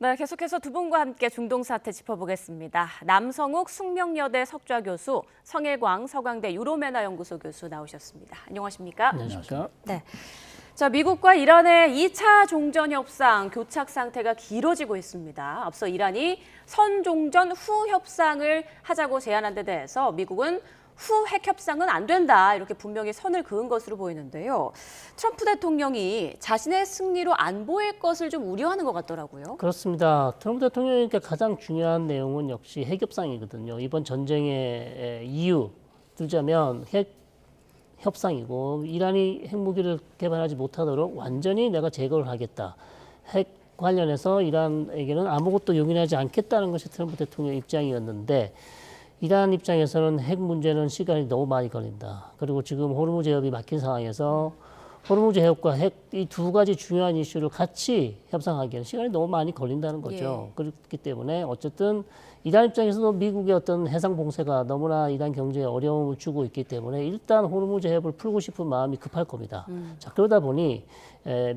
네, 계속해서 두 분과 함께 중동 사태 짚어보겠습니다. 남성욱 숙명여대 석좌 교수, 성일광 서강대 유로메나 연구소 교수 나오셨습니다. 안녕하십니까? 안녕하십니까? 네. 자, 미국과 이란의 2차 종전 협상 교착 상태가 길어지고 있습니다. 앞서 이란이 선종전 후 협상을 하자고 제안한 데 대해서 미국은 후 핵 협상은 안 된다 이렇게 분명히 선을 그은 것으로 보이는데요. 트럼프 대통령이 자신의 승리로 안 보일 것을 좀 우려하는 것 같더라고요. 그렇습니다. 트럼프 대통령에게 가장 중요한 내용은 역시 핵 협상이거든요. 이번 전쟁의 이유 들자면 핵 협상이고 이란이 핵무기를 개발하지 못하도록 완전히 내가 제거를 하겠다. 핵 관련해서 이란에게는 아무것도 용인하지 않겠다는 것이 트럼프 대통령의 입장이었는데 이란 입장에서는 핵 문제는 시간이 너무 많이 걸린다. 그리고 지금 호르무즈 해협이 막힌 상황에서 호르무즈 해협과 핵 이 두 가지 중요한 이슈를 같이 협상하기에는 시간이 너무 많이 걸린다는 거죠. 예. 그렇기 때문에 어쨌든 이란 입장에서도 미국의 어떤 해상 봉쇄가 너무나 이란 경제에 어려움을 주고 있기 때문에 일단 호르무즈 해협을 풀고 싶은 마음이 급할 겁니다. 자, 그러다 보니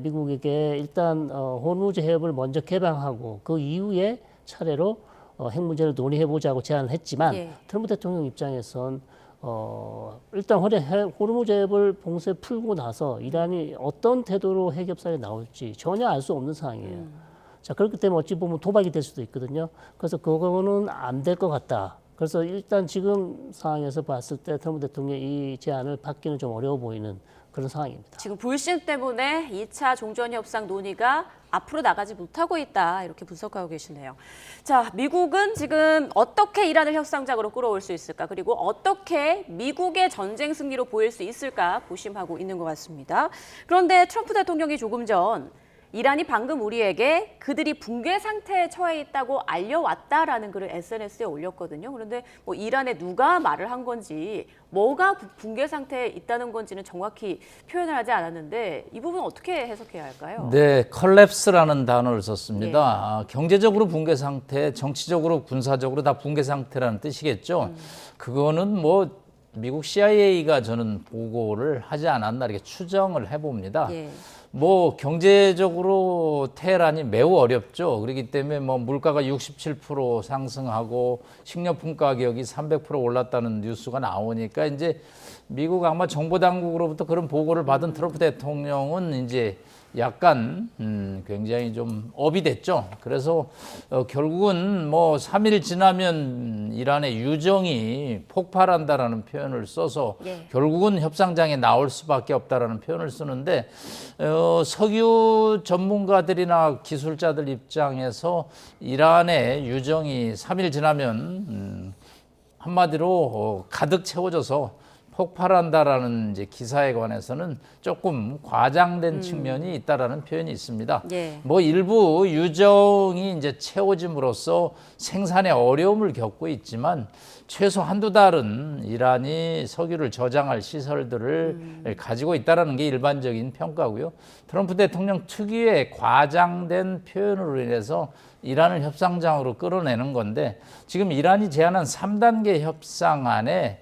미국에게 일단 호르무즈 해협을 먼저 개방하고 그 이후에 차례로 핵 문제를 논의해보자고 제안을 했지만 예. 트럼프 대통령 입장에선 일단 호르무즈 해협을 봉쇄 풀고 나서 이란이 어떤 태도로 핵 협상에 나올지 전혀 알 수 없는 상황이에요. 자, 그렇기 때문에 어찌 보면 도박이 될 수도 있거든요. 그래서 그거는 안 될 것 같다. 그래서 일단 지금 상황에서 봤을 때 트럼프 대통령이 이 제안을 받기는 좀 어려워 보이는 그런 상황입니다. 지금 불신 때문에 2차 종전 협상 논의가 앞으로 나가지 못하고 있다 이렇게 분석하고 계시네요. 자, 미국은 지금 어떻게 이란을 협상장으로 끌어올 수 있을까? 그리고 어떻게 미국의 전쟁 승리로 보일 수 있을까 고심하고 있는 것 같습니다. 그런데 트럼프 대통령이 조금 전 이란이 방금 우리에게 그들이 붕괴 상태에 처해 있다고 알려왔다라는 글을 SNS에 올렸거든요. 그런데 뭐 이란에 누가 말을 한 건지 뭐가 붕괴 상태에 있다는 건지는 정확히 표현을 하지 않았는데 이 부분 어떻게 해석해야 할까요? 네, 컬랩스라는 단어를 썼습니다. 예. 경제적으로 붕괴 상태, 정치적으로 군사적으로 다 붕괴 상태라는 뜻이겠죠. 그거는 뭐 미국 CIA가 저는 보고를 하지 않았나 이렇게 추정을 해봅니다. 예. 뭐 경제적으로 테헤란이 매우 어렵죠. 그렇기 때문에 뭐 물가가 67% 상승하고 식료품 가격이 300% 올랐다는 뉴스가 나오니까 이제 미국 아마 정보 당국으로부터 그런 보고를 받은 트럼프 대통령은 이제 약간 굉장히 좀 업이 됐죠. 그래서 결국은 뭐 3일 지나면 이란의 유정이 폭발한다라는 표현을 써서 예. 결국은 협상장에 나올 수밖에 없다라는 표현을 쓰는데 석유 전문가들이나 기술자들 입장에서 이란의 유정이 3일 지나면 한마디로 가득 채워져서 폭발한다라는 이제 기사에 관해서는 조금 과장된 측면이 있다라는 표현이 있습니다. 예. 뭐 일부 유정이 이제 채워짐으로써 생산에 어려움을 겪고 있지만 최소 한두 달은 이란이 석유를 저장할 시설들을 가지고 있다라는 게 일반적인 평가고요. 트럼프 대통령 특유의 과장된 표현으로 인해서 이란을 협상장으로 끌어내는 건데 지금 이란이 제안한 3단계 협상안에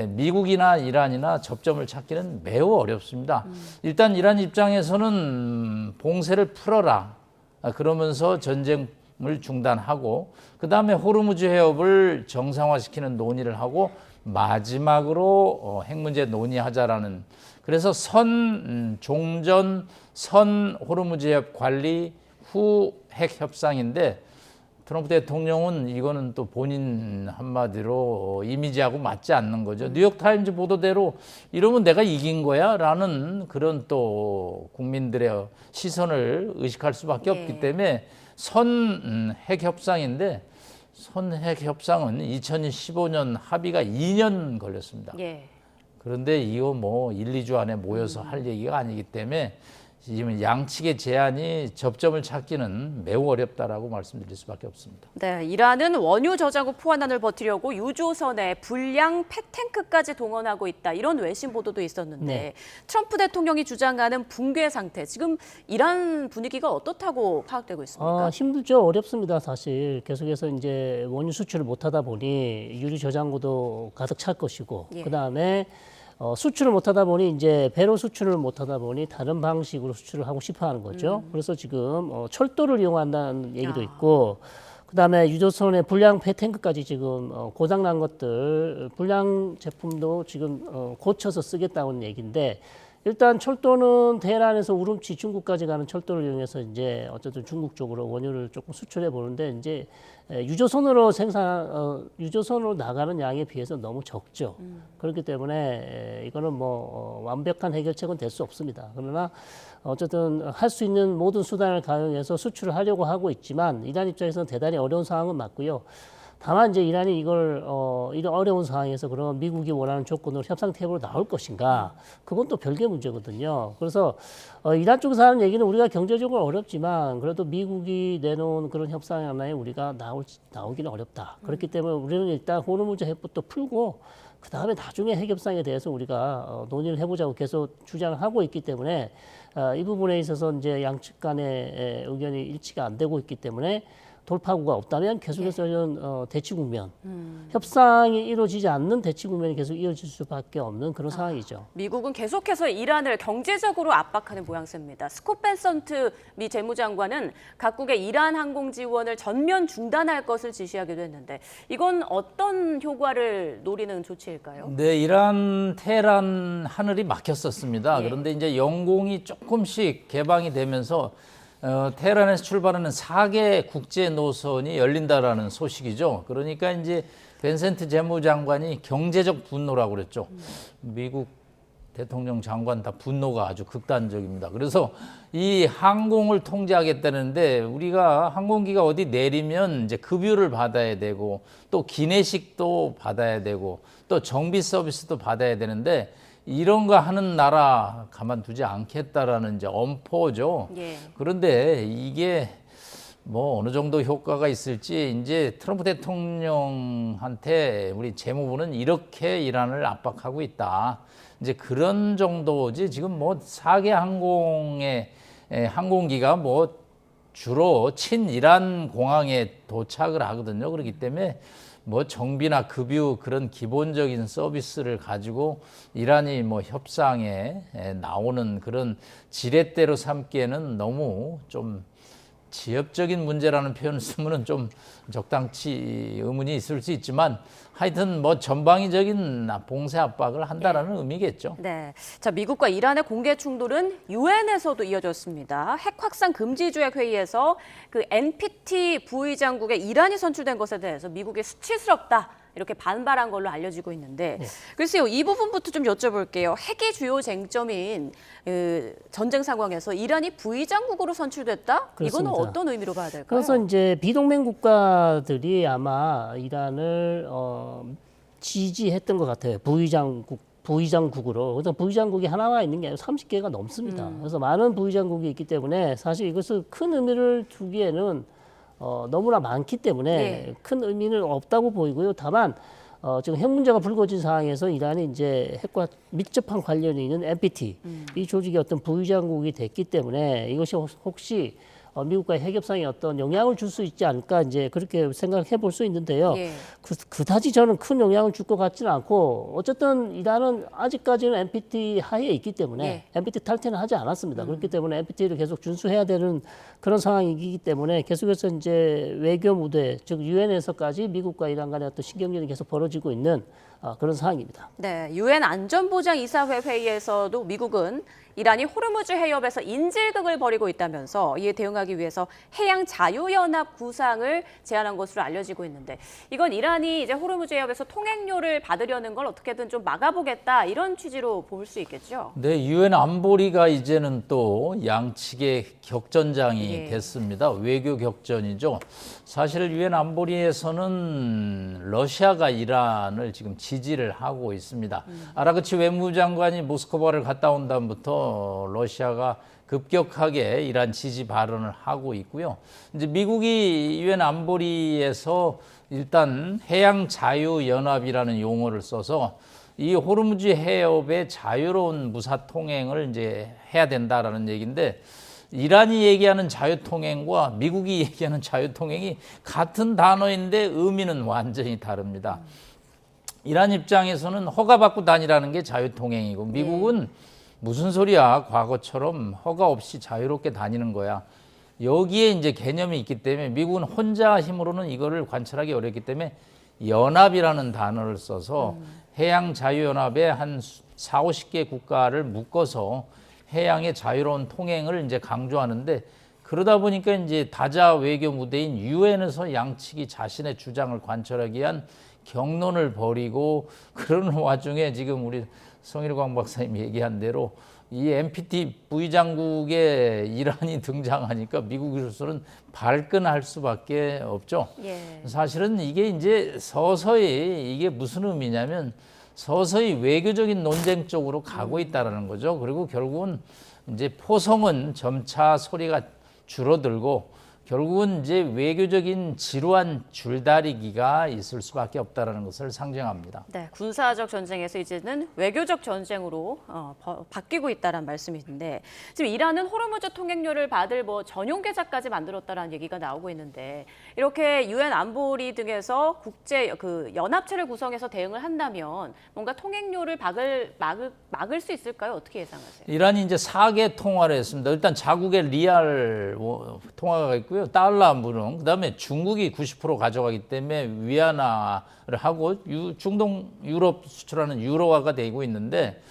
미국이나 이란이나 접점을 찾기는 매우 어렵습니다. 일단 이란 입장에서는 봉쇄를 풀어라. 그러면서 전쟁을 중단하고 그다음에 호르무즈 해협을 정상화시키는 논의를 하고 마지막으로 핵 문제 논의하자라는 그래서 종전 선 호르무즈 해협 관리 후 핵 협상인데 트럼프 대통령은 이거는 또 본인 한마디로 이미지하고 맞지 않는 거죠. 뉴욕타임즈 보도대로 이러면 내가 이긴 거야? 라는 그런 또 국민들의 시선을 의식할 수밖에 없기 때문에 선 핵 협상인데 선 핵 협상은 2015년 합의가 2년 걸렸습니다. 예. 그런데 이거 뭐 1, 2주 안에 모여서 할 얘기가 아니기 때문에 지금 양측의 제안이 접점을 찾기는 매우 어렵다라고 말씀드릴 수밖에 없습니다. 네, 이란은 원유 저장고 포환안을 버티려고 유조선에 불량 폐탱크까지 동원하고 있다. 이런 외신 보도도 있었는데 네. 트럼프 대통령이 주장하는 붕괴 상태, 지금 이란 분위기가 어떻다고 파악되고 있습니까? 힘들죠. 어렵습니다. 사실 계속해서 이제 원유 수출을 못하다 보니 유리 저장고도 가득 찰 것이고 예. 그다음에 수출을 못하다 보니 이제 배로 수출을 못하다 보니 다른 방식으로 수출을 하고 싶어하는 거죠. 그래서 지금 철도를 이용한다는 얘기도 있고, 그다음에 유조선의 불량 폐탱크까지 지금 고장난 것들 불량 제품도 지금 고쳐서 쓰겠다는 얘기인데. 일단 철도는 대란에서 우rum치 중국까지 가는 철도를 이용해서 이제 어쨌든 중국 쪽으로 원유를 조금 수출해 보는데 이제 유조선으로 유조선으로 나가는 양에 비해서 너무 적죠. 그렇기 때문에 이거는 뭐 완벽한 해결책은 될 수 없습니다. 그러나 어쨌든 할 수 있는 모든 수단을 가용해서 수출을 하려고 하고 있지만 이란 입장에서는 대단히 어려운 상황은 맞고요. 다만 이제 이란이 이걸 이런 어려운 상황에서 그러면 미국이 원하는 조건으로 협상 테이블로 나올 것인가? 그건 또 별개 문제거든요. 그래서 이란 쪽에서 하는 얘기는 우리가 경제적으로 어렵지만 그래도 미국이 내놓은 그런 협상 하나에 우리가 나오기는 어렵다. 그렇기 때문에 우리는 일단 호르무즈 해법도 풀고 그 다음에 나중에 핵협상에 대해서 우리가 논의를 해보자고 계속 주장을 하고 있기 때문에 이 부분에 있어서 이제 양측 간의 의견이 일치가 안 되고 있기 때문에. 돌파구가 없다면 계속해서 이런 대치 국면, 협상이 이루어지지 않는 대치 국면이 계속 이어질 수밖에 없는 그런 상황이죠. 미국은 계속해서 이란을 경제적으로 압박하는 모양새입니다. 스콧 벤선트 미 재무장관은 각국의 이란 항공 지원을 전면 중단할 것을 지시하기도 했는데 이건 어떤 효과를 노리는 조치일까요? 네, 이란 테헤란 하늘이 막혔었습니다. 그런데 이제 영공이 조금씩 개방이 되면서 테헤란에서 출발하는 4개 국제 노선이 열린다라는 소식이죠. 그러니까 이제 벤센트 재무장관이 경제적 분노라고 그랬죠. 미국 대통령 장관 다 분노가 아주 극단적입니다. 그래서 이 항공을 통제하겠다는데 우리가 항공기가 어디 내리면 이제 급유를 받아야 되고 또 기내식도 받아야 되고 또 정비 서비스도 받아야 되는데 이런 거 하는 나라 가만두지 않겠다라는 이제 엄포죠. 그런데 이게 뭐 어느 정도 효과가 있을지 이제 트럼프 대통령한테 우리 재무부는 이렇게 이란을 압박하고 있다. 이제 그런 정도지 지금 뭐 4개 항공기가 뭐 주로 친이란 공항에 도착을 하거든요. 그렇기 때문에 뭐 정비나 급유 그런 기본적인 서비스를 가지고 이란이 뭐 협상에 나오는 그런 지렛대로 삼기에는 너무 좀 지엽적인 문제라는 표현을 쓰면은 좀 적당치 의문이 있을 수 있지만 하여튼 뭐 전방위적인 봉쇄 압박을 한다라는 의미겠죠. 네. 자, 미국과 이란의 공개 충돌은 유엔에서도 이어졌습니다. 핵 확산 금지 조약 회의에서 그 NPT 부의장국에 이란이 선출된 것에 대해서 미국이 수치스럽다. 이렇게 반발한 걸로 알려지고 있는데 글쎄요, 이 부분부터 좀 여쭤볼게요. 핵이 주요 쟁점인 전쟁 상황에서 이란이 부의장국으로 선출됐다? 그렇습니다. 이거는 어떤 의미로 봐야 될까요? 그래서 이제 비동맹 국가들이 아마 이란을 지지했던 것 같아요. 부의장국으로. 그래서 부의장국이 하나가 있는 게 아니라 30개가 넘습니다. 그래서 많은 부의장국이 있기 때문에 사실 이것을 큰 의미를 두기에는 너무나 많기 때문에 큰 의미는 없다고 보이고요. 다만 지금 핵 문제가 불거진 상황에서 이란이 이제 핵과 밀접한 관련이 있는 NPT 이 조직이 어떤 부의장국이 됐기 때문에 이것이 혹시 미국과의 핵협상에 어떤 영향을 줄 수 있지 않을까 이제 그렇게 생각해 볼 수 있는데요. 그다지 저는 큰 영향을 줄 것 같지는 않고 어쨌든 이란은 아직까지는 NPT 하에 있기 때문에 NPT 탈퇴는 하지 않았습니다. 그렇기 때문에 NPT를 계속 준수해야 되는 그런 상황이기 때문에 계속해서 이제 외교 무대 즉 유엔에서까지 미국과 이란 간의 어떤 신경전이 계속 벌어지고 있는 그런 상황입니다. 네, 유엔 안전보장이사회 회의에서도 미국은 이란이 호르무즈 해협에서 인질극을 벌이고 있다면서 이에 대응하기 위해서 해양 자유연합 구상을 제안한 것으로 알려지고 있는데 이건 이란이 이제 호르무즈 해협에서 통행료를 받으려는 걸 어떻게든 좀 막아보겠다 이런 취지로 볼 수 있겠죠. 네, 유엔 안보리가 이제는 또 양측의 격전장이 됐습니다. 외교 격전이죠. 사실 유엔 안보리에서는 러시아가 이란을 지금 지지를 하고 있습니다. 아라그치 외무장관이 모스크바를 갔다 온 다음부터 러시아가 급격하게 이란 지지 발언을 하고 있고요. 이제 미국이 유엔 안보리에서 일단 해양 자유 연합이라는 용어를 써서 이 호르무즈 해협의 자유로운 무사 통행을 이제 해야 된다라는 얘기인데 이란이 얘기하는 자유통행과 미국이 얘기하는 자유통행이 같은 단어인데 의미는 완전히 다릅니다. 이란 입장에서는 허가받고 다니라는 게 자유통행이고 미국은 무슨 소리야 과거처럼 허가 없이 자유롭게 다니는 거야. 여기에 이제 개념이 있기 때문에 미국은 혼자 힘으로는 이거를 관철하기 어렵기 때문에 연합이라는 단어를 써서 해양자유연합에 한 4, 50개 국가를 묶어서 해양의 자유로운 통행을 이제 강조하는데 그러다 보니까 이제 다자 외교 무대인 유엔에서 양측이 자신의 주장을 관철하기 위한 격론을 벌이고 그러는 와중에 지금 우리 성일광 박사님 얘기한 대로 이 NPT 부의장국에 이란이 등장하니까 미국으로서는 발끈할 수밖에 없죠. 예. 사실은 이게 이제 서서히 이게 무슨 의미냐면 서서히 외교적인 논쟁 쪽으로 가고 있다라는 거죠. 그리고 결국은 이제 포성은 점차 소리가 줄어들고 결국은 이제 외교적인 지루한 줄다리기가 있을 수밖에 없다라는 것을 상징합니다. 네, 군사적 전쟁에서 이제는 외교적 전쟁으로 바뀌고 있다는 말씀인데 지금 이란은 호르무즈 통행료를 받을 뭐 전용 계좌까지 만들었다라는 얘기가 나오고 있는데 이렇게 유엔 안보리 등에서 국제 그 연합체를 구성해서 대응을 한다면 뭔가 통행료를 막을 수 있을까요? 어떻게 예상하세요? 이란이 이제 4개 통화를 했습니다. 일단 자국의 리알 통화가 있고요. 달러 무능, 그다음에 중국이 90% 가져가기 때문에 위안화를 하고 중동 유럽 수출하는 유로화가 되고 있는데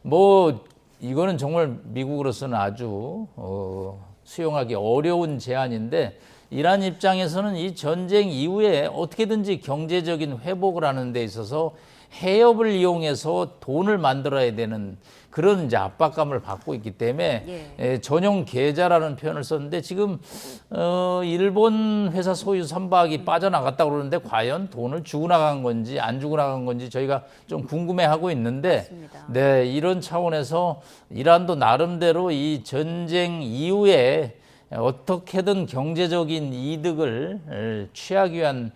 뭐 이거는 정말 미국으로서는 아주 수용하기 어려운 제안인데 이란 입장에서는 이 전쟁 이후에 어떻게든지 경제적인 회복을 하는 데 있어서 해협을 이용해서 돈을 만들어야 되는 그런 이제 압박감을 받고 있기 때문에 전용 계좌라는 표현을 썼는데 지금 일본 회사 소유 선박이 빠져나갔다고 그러는데 과연 돈을 주고 나간 건지 안 주고 나간 건지 저희가 좀 궁금해하고 있는데 맞습니다. 네, 이런 차원에서 이란도 나름대로 이 전쟁 이후에 어떻게든 경제적인 이득을 취하기 위한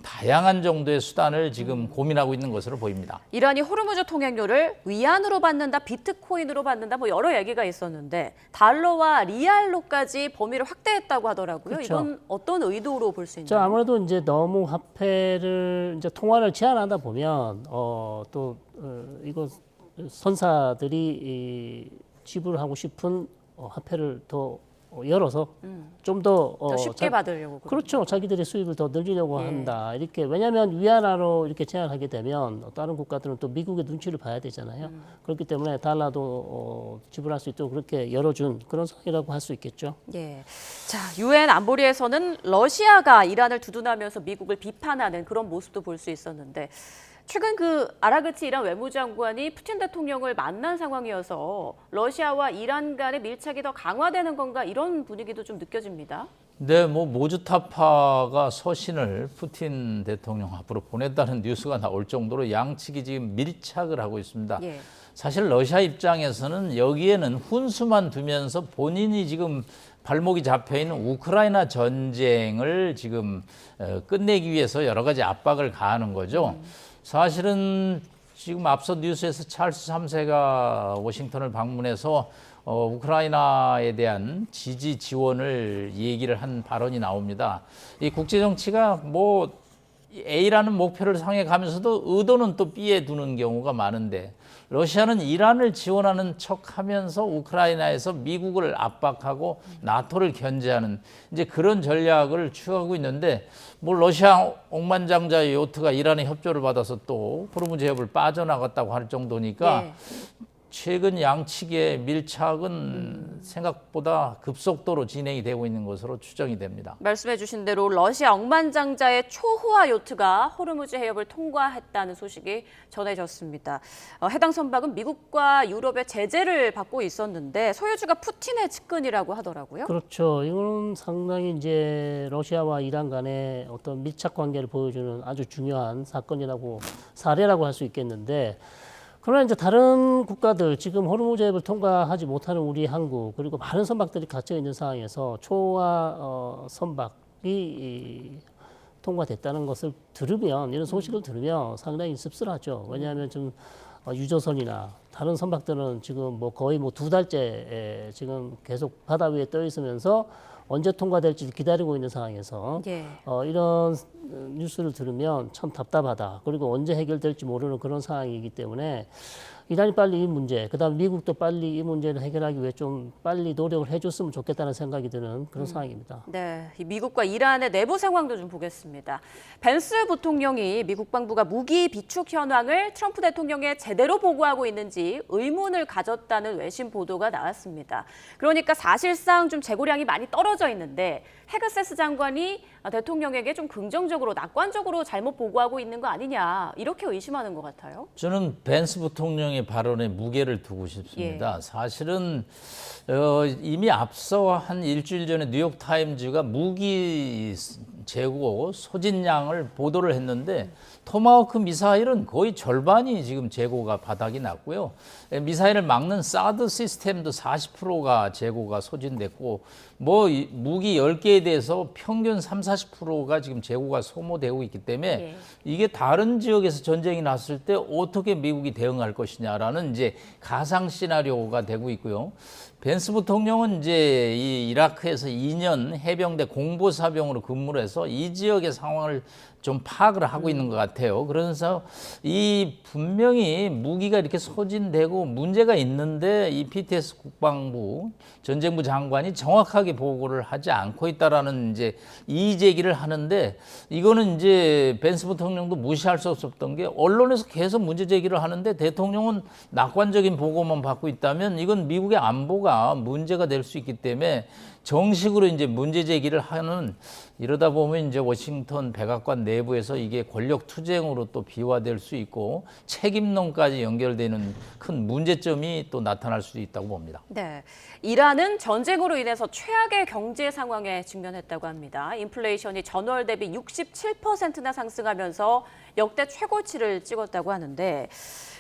다양한 정도의 수단을 지금 고민하고 있는 것으로 보입니다. 이란이 호르무즈 통행료를 위안으로 받는다, 비트코인으로 받는다, 뭐 여러 얘기가 있었는데 달러와 리알로까지 범위를 확대했다고 하더라고요. 그렇죠. 이건 어떤 의도로 볼 수 있나요? 아무래도 이제 너무 화폐를 이제 통화를 제한하다 보면 이거 선사들이 지불하고 싶은 화폐를 더 열어서 좀 더 쉽게 받으려고. 그렇죠. 자기들의 수입을 더 늘리려고 한다. 이렇게 왜냐하면 위안화로 이렇게 제한하게 되면 다른 국가들은 또 미국의 눈치를 봐야 되잖아요. 그렇기 때문에 달러도 지불할 수 있도록 그렇게 열어준 그런 상황이라고 할 수 있겠죠. 예. 자, 유엔 안보리에서는 러시아가 이란을 두둔하면서 미국을 비판하는 그런 모습도 볼 수 있었는데 최근 그 아라그치 이란 외무장관이 푸틴 대통령을 만난 상황이어서 러시아와 이란 간의 밀착이 더 강화되는 건가 이런 분위기도 좀 느껴집니다. 네, 뭐 모주타파가 서신을 푸틴 대통령 앞으로 보냈다는 뉴스가 나올 정도로 양측이 지금 밀착을 하고 있습니다. 예. 사실 러시아 입장에서는 여기에는 훈수만 두면서 본인이 지금 발목이 잡혀 있는 우크라이나 전쟁을 지금 끝내기 위해서 여러 가지 압박을 가하는 거죠. 사실은 지금 앞서 뉴스에서 찰스 3세가 워싱턴을 방문해서 우크라이나에 대한 지지 지원을 얘기를 한 발언이 나옵니다. 이 국제 정치가 뭐 A라는 목표를 향해 가면서도 의도는 또 B에 두는 경우가 많은데 러시아는 이란을 지원하는 척하면서 우크라이나에서 미국을 압박하고 나토를 견제하는 이제 그런 전략을 취하고 있는데 뭐 러시아 억만장자의 요트가 이란의 협조를 받아서 또 호르무즈 해협을 빠져나갔다고 할 정도니까 최근 양측의 밀착은 생각보다 급속도로 진행이 되고 있는 것으로 추정이 됩니다. 말씀해 주신 대로 러시아 억만장자의 초호화 요트가 호르무즈 해협을 통과했다는 소식이 전해졌습니다. 해당 선박은 미국과 유럽의 제재를 받고 있었는데 소유주가 푸틴의 측근이라고 하더라고요. 그렇죠. 이거는 상당히 이제 러시아와 이란 간의 어떤 밀착 관계를 보여주는 아주 중요한 사례라고 할 수 있겠는데 그러나 이제 다른 국가들 지금 호르무즈 해협을 통과하지 못하는 우리 한국 그리고 많은 선박들이 갇혀 있는 상황에서 초호화 선박이 통과됐다는 것을 들으면 이런 소식을 들으면 상당히 씁쓸하죠. 왜냐하면 좀 유조선이나 다른 선박들은 지금 뭐 거의 뭐 2달째 지금 계속 바다 위에 떠 있으면서 언제 통과될지 기다리고 있는 상황에서 예. 이런 뉴스를 들으면 참 답답하다. 그리고 언제 해결될지 모르는 그런 상황이기 때문에 이란이 빨리 이 문제, 그다음 미국도 빨리 이 문제를 해결하기 위해 좀 빨리 노력을 해줬으면 좋겠다는 생각이 드는 그런 상황입니다. 네, 이 미국과 이란의 내부 상황도 좀 보겠습니다. 벤스 부통령이 미국 방부가 무기 비축 현황을 트럼프 대통령에 제대로 보고하고 있는지 의문을 가졌다는 외신 보도가 나왔습니다. 그러니까 사실상 좀 재고량이 많이 떨어져 있는데 헤그세스 장관이 대통령에게 좀 긍정적으로, 낙관적으로 잘못 보고하고 있는 거 아니냐 이렇게 의심하는 것 같아요. 저는 벤스 부통령의 발언에 무게를 두고 싶습니다. 사실은 이미 앞서 한 일주일 전에 뉴욕타임즈가 무기 재고 소진량을 보도를 했는데 토마호크 미사일은 거의 절반이 지금 재고가 바닥이 났고요. 미사일을 막는 사드 시스템도 40%가 재고가 소진됐고 뭐 무기 10개에 대해서 평균 30-40%가 지금 재고가 소모되고 있기 때문에 이게 다른 지역에서 전쟁이 났을 때 어떻게 미국이 대응할 것이냐라는 이제 가상 시나리오가 되고 있고요. 벤스 부통령은 이제 이 이라크에서 2년 해병대 공보사병으로 근무를 해서 이 지역의 상황을 좀 파악을 하고 있는 것 같아요. 그래서 이 분명히 무기가 이렇게 소진되고 문제가 있는데 이 PTS 국방부 전쟁부 장관이 정확하게 보고를 하지 않고 있다라는 이제 이의 제기를 하는데 이거는 이제 벤스 부통령도 무시할 수 없었던 게 언론에서 계속 문제 제기를 하는데 대통령은 낙관적인 보고만 받고 있다면 이건 미국의 안보가 문제가 될 수 있기 때문에 정식으로 이제 문제 제기를 하는 이러다 보면 이제 워싱턴 백악관 내부에서 이게 권력 투쟁으로 또 비화될 수 있고 책임론까지 연결되는 큰 문제점이 또 나타날 수도 있다고 봅니다. 네, 이란은 전쟁으로 인해서 최악의 경제 상황에 직면했다고 합니다. 인플레이션이 전월 대비 67%나 상승하면서 역대 최고치를 찍었다고 하는데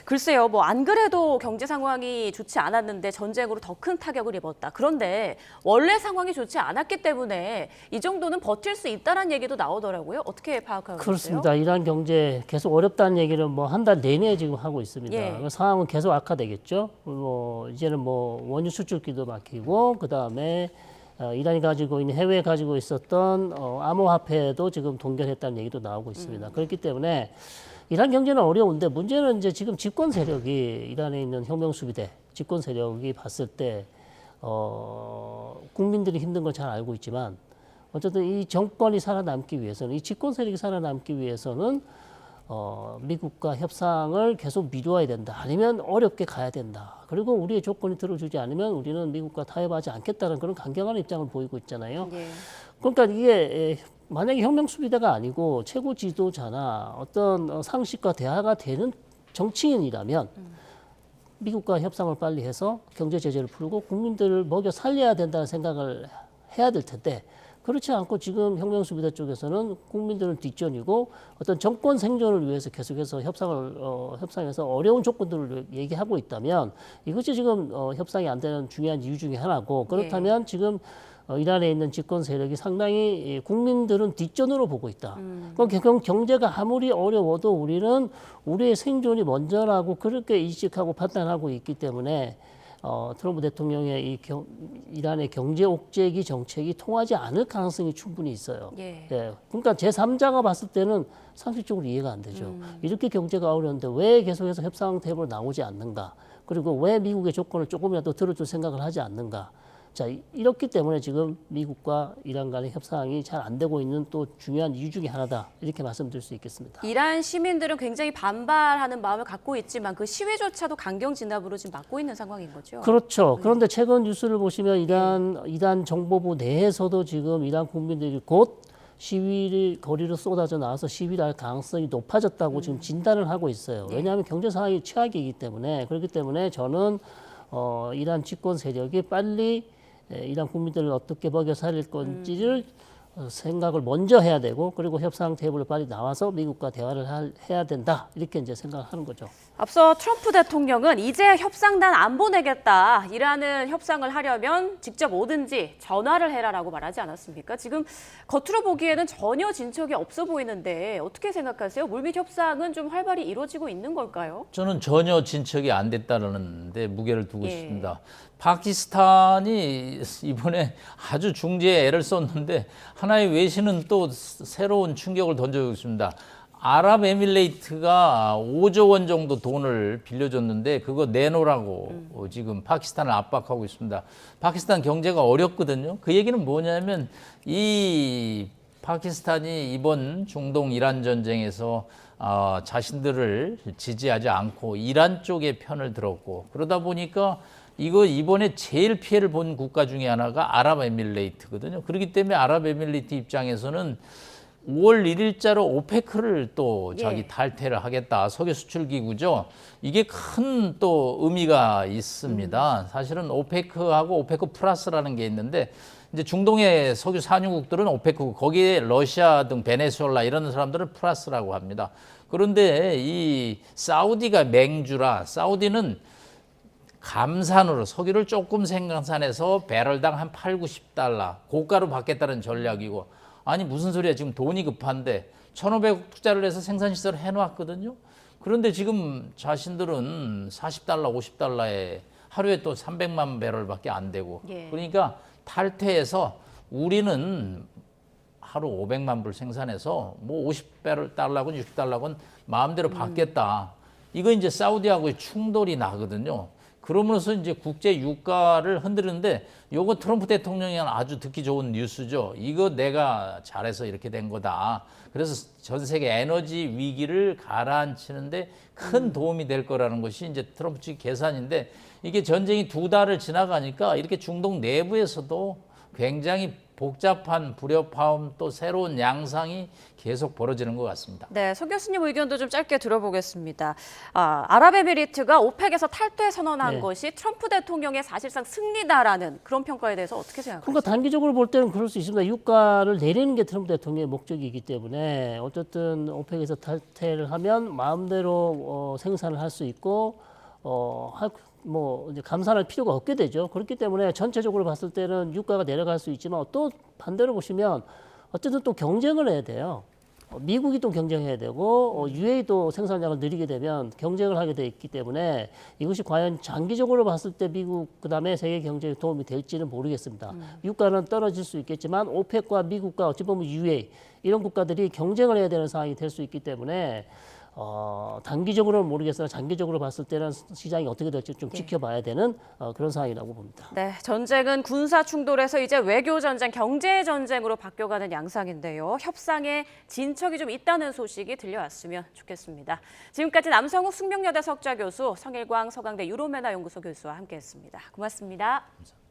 글쎄요, 뭐 안 그래도 경제 상황이 좋지 않았는데 전쟁으로 더 큰 타격을 입었다. 그런데 원래 상황이 좋지 않았기 때문에 이 정도는 버틸 수 있다는 얘기도 나오더라고요. 어떻게 파악하고 계세요? 그렇습니다. 이란 경제 계속 어렵다는 얘기를 뭐 한 달 내내 지금 하고 있습니다. 예. 상황은 계속 악화되겠죠. 뭐 이제는 뭐 원유 수출기도 막히고 그 다음에 이란이 가지고 있는 해외에 가지고 있었던 암호화폐도 지금 동결했다는 얘기도 나오고 있습니다. 그렇기 때문에 이란 경제는 어려운데 문제는 이제 지금 집권 세력이 이란에 있는 혁명수비대 집권 세력이 봤을 때 국민들이 힘든 걸 잘 알고 있지만 어쨌든 이 정권이 살아남기 위해서는 이 집권 세력이 살아남기 위해서는 미국과 협상을 계속 미뤄야 된다. 아니면 어렵게 가야 된다. 그리고 우리의 조건이 들어주지 않으면 우리는 미국과 타협하지 않겠다는 그런 강경한 입장을 보이고 있잖아요. 예. 그러니까 이게 만약에 혁명수비대가 아니고 최고 지도자나 어떤 상식과 대화가 되는 정치인이라면 미국과 협상을 빨리 해서 경제 제재를 풀고 국민들을 먹여 살려야 된다는 생각을 해야 될 텐데 그렇지 않고 지금 혁명수비대 쪽에서는 국민들은 뒷전이고 어떤 정권 생존을 위해서 계속해서 협상에서 어려운 조건들을 얘기하고 있다면 이것이 지금 협상이 안 되는 중요한 이유 중에 하나고 그렇다면 지금 이란에 있는 집권 세력이 상당히 국민들은 뒷전으로 보고 있다. 그럼 경제가 아무리 어려워도 우리는 우리의 생존이 먼저라고 그렇게 인식하고 판단하고 있기 때문에 트럼프 대통령의 이 이란의 경제 옥죄기 정책이 통하지 않을 가능성이 충분히 있어요. 예. 그러니까 제3자가 봤을 때는 상식적으로 이해가 안 되죠. 이렇게 경제가 어려운데 왜 계속해서 협상 테이블로 나오지 않는가? 그리고 왜 미국의 조건을 조금이라도 들어줄 생각을 하지 않는가? 자, 이렇기 때문에 지금 미국과 이란 간의 협상이 잘 안 되고 있는 또 중요한 이유 중에 하나다. 이렇게 말씀드릴 수 있겠습니다. 이란 시민들은 굉장히 반발하는 마음을 갖고 있지만 그 시위조차도 강경 진압으로 지금 막고 있는 상황인 거죠. 그렇죠. 그런데 최근 뉴스를 보시면 이란 정보부 내에서도 지금 이란 국민들이 곧 시위를 거리로 쏟아져 나와서 시위를 할 가능성이 높아졌다고 지금 진단을 하고 있어요. 왜냐하면 경제 상황이 최악이기 때문에 그렇기 때문에 저는 이란 집권 세력이 빨리 이란 국민들을 어떻게 먹여 살릴 건지를 생각을 먼저 해야 되고 그리고 협상 테이블에 빨리 나와서 미국과 대화를 해야 된다 이렇게 이제 생각하는 거죠. 앞서 트럼프 대통령은 이제 협상단 안 보내겠다. 이란은 협상을 하려면 직접 오든지 전화를 해라라고 말하지 않았습니까? 지금 겉으로 보기에는 전혀 진척이 없어 보이는데 어떻게 생각하세요? 물밑 협상은 좀 활발히 이루어지고 있는 걸까요? 저는 전혀 진척이 안 됐다는 데 무게를 두고 예. 싶습니다. 파키스탄이 이번에 아주 중재에 애를 썼는데 하나의 외신은 또 새로운 충격을 던져주고 있습니다. 아랍에미레이트가 5조 원 정도 돈을 빌려줬는데 그거 내놓으라고 지금 파키스탄을 압박하고 있습니다. 파키스탄 경제가 어렵거든요. 그 얘기는 뭐냐면 이 파키스탄이 이번 중동 이란 전쟁에서 자신들을 지지하지 않고 이란 쪽의 편을 들었고 그러다 보니까 이거 이번에 제일 피해를 본 국가 중에 하나가 아랍에미레이트거든요. 그렇기 때문에 아랍에미레이트 입장에서는 5월 1일자로 오페크를 또 자기 탈퇴를 하겠다. 석유 수출 기구죠. 이게 큰 또 의미가 있습니다. 사실은 오페크하고 오페크 플러스라는 게 있는데 이제 중동의 석유 산유국들은 오페크, 거기에 러시아 등 베네수엘라 이런 사람들은 플러스라고 합니다. 그런데 이 사우디가 맹주라, 사우디는 감산으로 석유를 조금 생산해서 배럴당 한 8, 90달러 고가로 받겠다는 전략이고 아니 무슨 소리야 지금 돈이 급한데 1,500억 투자를 해서 생산시설을 해놨거든요. 그런데 지금 자신들은 40달러, 50달러에 하루에 또 300만 배럴밖에 안 되고 예. 그러니까 탈퇴해서 우리는 하루 500만 불 생산해서 뭐 50달러건 60달러건 마음대로 받겠다. 이거 이제 사우디하고의 충돌이 나거든요. 그러면서 이제 국제 유가를 흔드는데 요거 트럼프 대통령이 아주 듣기 좋은 뉴스죠. 이거 내가 잘해서 이렇게 된 거다. 그래서 전 세계 에너지 위기를 가라앉히는데 큰 도움이 될 거라는 것이 이제 트럼프 측 계산인데 이게 전쟁이 2달을 지나가니까 이렇게 중동 내부에서도 굉장히 복잡한 불협화음 또 새로운 양상이 계속 벌어지는 것 같습니다. 네, 소 교수님 의견도 좀 짧게 들어보겠습니다. 아랍에미리트가 오펙에서 탈퇴 선언한 네. 것이 트럼프 대통령의 사실상 승리다라는 그런 평가에 대해서 어떻게 생각하세요? 그러니까 단기적으로 볼 때는 그럴 수 있습니다. 유가를 내리는 게 트럼프 대통령의 목적이기 때문에 어쨌든 오펙에서 탈퇴를 하면 마음대로 생산을 할 수 있고 뭐 이제 감산할 필요가 없게 되죠. 그렇기 때문에 전체적으로 봤을 때는 유가가 내려갈 수 있지만 또 반대로 보시면 어쨌든 또 경쟁을 해야 돼요. 미국이 또 경쟁해야 되고 UAE도 생산량을 늘리게 되면 경쟁을 하게 돼 있기 때문에 이것이 과연 장기적으로 봤을 때 미국 그다음에 세계 경제에 도움이 될지는 모르겠습니다. 유가는 떨어질 수 있겠지만 오펙과 미국과 어찌 보면 UAE 이런 국가들이 경쟁을 해야 되는 상황이 될 수 있기 때문에 단기적으로는 모르겠으나 장기적으로 봤을 때는 시장이 어떻게 될지 좀 지켜봐야 되는 그런 상황이라고 봅니다. 네, 전쟁은 군사 충돌에서 이제 외교 전쟁, 경제 전쟁으로 바뀌어가는 양상인데요. 협상에 진척이 좀 있다는 소식이 들려왔으면 좋겠습니다. 지금까지 남성욱 숙명여대 석좌 교수, 성일광 서강대 유로메나 연구소 교수와 함께했습니다. 고맙습니다. 감사합니다.